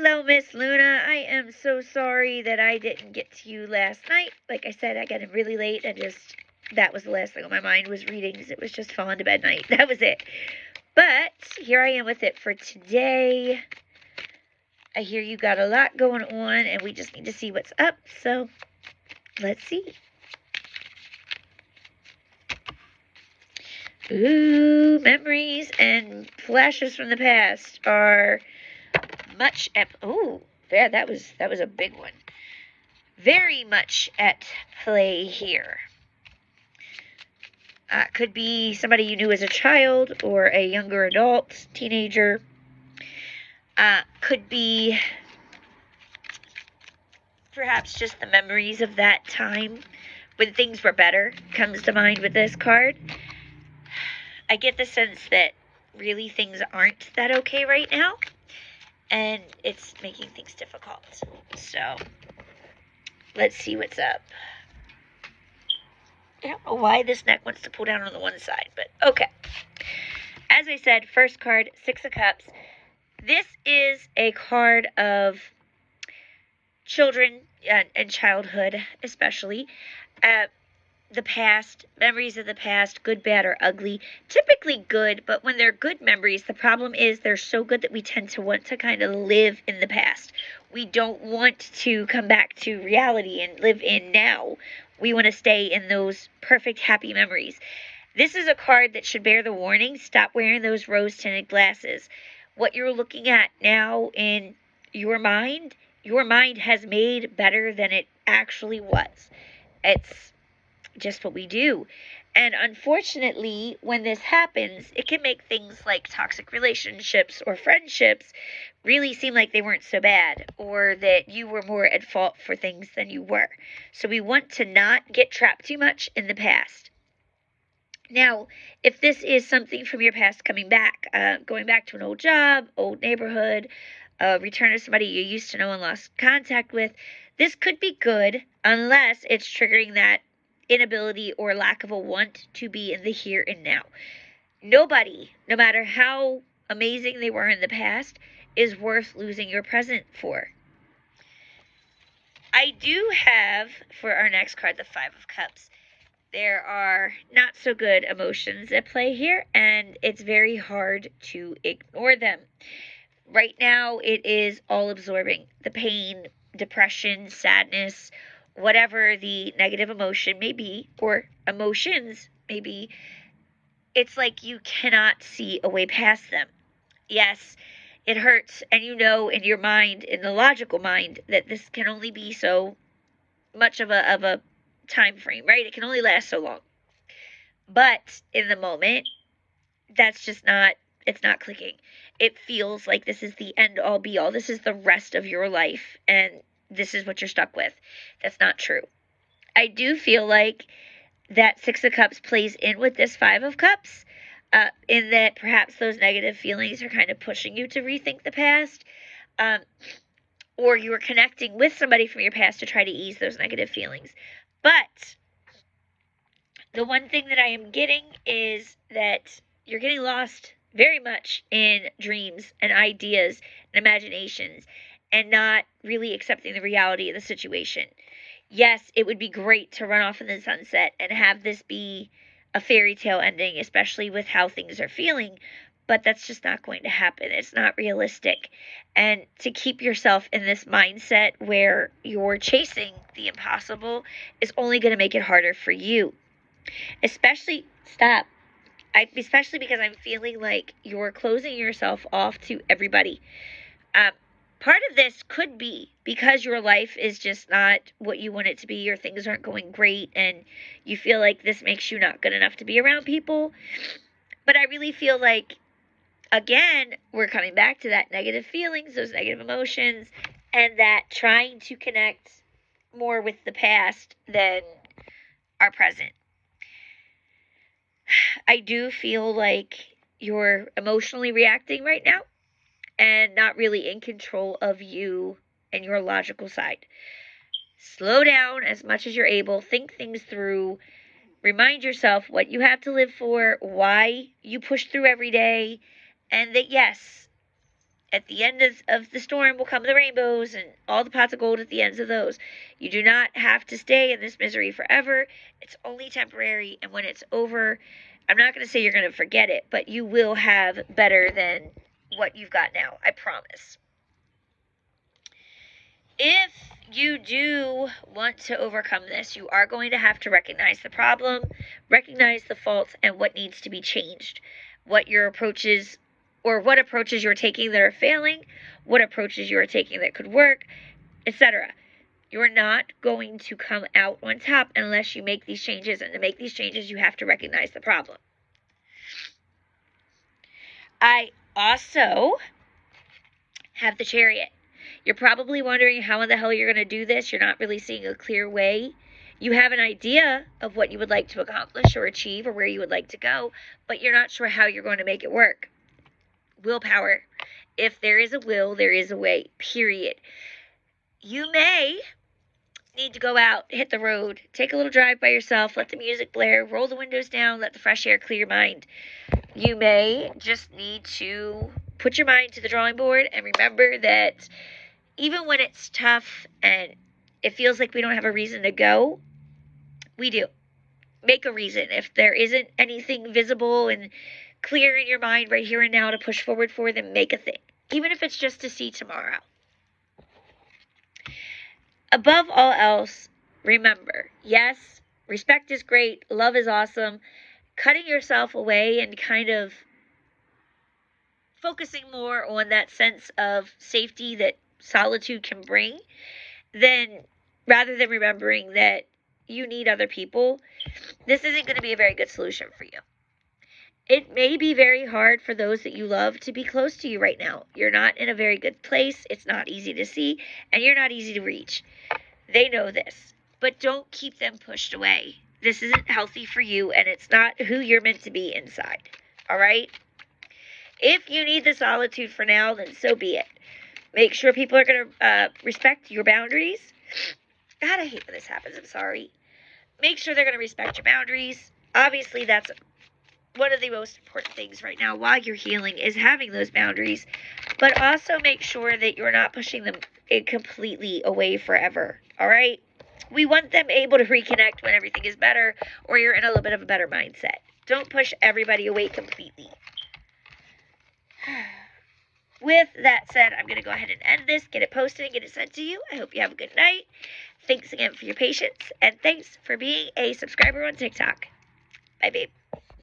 Hello, Miss Luna. I am so sorry that I didn't get to you last night. Like I said, I got in really late. That was the last thing on my mind was readings. It was just falling to bed night. That was it. But here I am with it for today. I hear you got a lot going on, and we just need to see what's up. So let's see. Ooh, memories and flashes from the past are much at... Oh, yeah, that was a big one. Very much at play here. Could be somebody you knew as a child or a younger adult, teenager. Could be perhaps just the memories of that time when things were better comes to mind with this card. I get the sense that really things aren't that okay right now, and it's making things difficult. So let's see what's up. I don't know why this neck wants to pull down on the one side, but okay. As I said, first card, Six of Cups. This is a card of children and childhood, especially. The past, memories of the past, good, bad, or ugly. Typically good, but when they're good memories, the problem is they're so good that we tend to want to kind of live in the past. We don't want to come back to reality and live in now. We want to stay in those perfect, happy memories. This is a card that should bear the warning, stop wearing those rose-tinted glasses. What you're looking at now in your mind has made better than it actually was. It's just what we do. And unfortunately, when this happens, it can make things like toxic relationships or friendships really seem like they weren't so bad, or that you were more at fault for things than you were. So we want to not get trapped too much in the past. Now, if this is something from your past coming back, going back to an old job, old neighborhood, return to somebody you used to know and lost contact with, this could be good unless it's triggering that inability or lack of a want to be in the here and now. Nobody, no matter how amazing they were in the past, is worth losing your present for. I do have, for our next card, the Five of Cups. There are not so good emotions at play here, and it's very hard to ignore them. Right now, it is all absorbing. The pain, depression, sadness, whatever the negative emotion may be, or emotions may be, it's like you cannot see a way past them. Yes, it hurts, and you know in your mind, in the logical mind, that this can only be so much of a time frame, right? It can only last so long. But in the moment, that's just not, it's not clicking. It feels like this is the end all be all. This is the rest of your life, and this is what you're stuck with. That's not true. I do feel like that Six of Cups plays in with this Five of Cups, in that perhaps those negative feelings are kind of pushing you to rethink the past, or you are connecting with somebody from your past to try to ease those negative feelings. But the one thing that I am getting is that you're getting lost very much in dreams and ideas and imaginations and not really accepting the reality of the situation. Yes, it would be great to run off in the sunset and have this be a fairy tale ending, especially with how things are feeling, but that's just not going to happen. It's not realistic. And to keep yourself in this mindset where you're chasing the impossible is only going to make it harder for you. Especially because I'm feeling like you're closing yourself off to everybody. Part of this could be because your life is just not what you want it to be, or things aren't going great, and you feel like this makes you not good enough to be around people. But I really feel like, again, we're coming back to that negative feelings, those negative emotions, and that trying to connect more with the past than our present. I do feel like you're emotionally reacting right now and not really in control of you and your logical side. Slow down as much as you're able. Think things through. Remind yourself what you have to live for, why you push through every day, and that, yes, At the end of the storm will come the rainbows and all the pots of gold at the ends of those. You do not have to stay in this misery forever. It's only temporary, and when it's over, I'm not going to say you're going to forget it, but you will have better than what you've got now. I promise. If you do want to overcome this, you are going to have to recognize the problem, recognize the faults, and what needs to be changed. What your approaches, or what approaches you're taking that are failing, what approaches you are taking that could work, etc. You're not going to come out on top unless you make these changes, and to make these changes, you have to recognize the problem. I also have the Chariot. You're probably wondering how in the hell you're going to do this. You're not really seeing a clear way. You have an idea of what you would like to accomplish or achieve or where you would like to go, but you're not sure how you're going to make it work. Willpower. If there is a will, there is a way, period. You may need to go out, hit the road, take a little drive by yourself, let the music blare, roll the windows down, let the fresh air clear your mind. You may just need to put your mind to the drawing board and remember that even when it's tough and it feels like we don't have a reason to go, we do. Make a reason. If there isn't anything visible and clear in your mind right here and now to push forward for, then make a thing. Even if it's just to see tomorrow. Above all else, remember, yes, respect is great, love is awesome. Cutting yourself away and kind of focusing more on that sense of safety that solitude can bring, then rather than remembering that you need other people, this isn't going to be a very good solution for you. It may be very hard for those that you love to be close to you right now. You're not in a very good place. It's not easy to see, and you're not easy to reach. They know this, but don't keep them pushed away. This isn't healthy for you, and it's not who you're meant to be inside. All right? If you need the solitude for now, then so be it. Make sure people are going to respect your boundaries. God, I hate when this happens. I'm sorry. Make sure they're going to respect your boundaries. Obviously, that's one of the most important things right now while you're healing is having those boundaries. But also make sure that you're not pushing them completely away forever. All right? We want them able to reconnect when everything is better or you're in a little bit of a better mindset. Don't push everybody away completely. With that said, I'm going to go ahead and end this, get it posted, and get it sent to you. I hope you have a good night. Thanks again for your patience, and thanks for being a subscriber on TikTok. Bye, babe.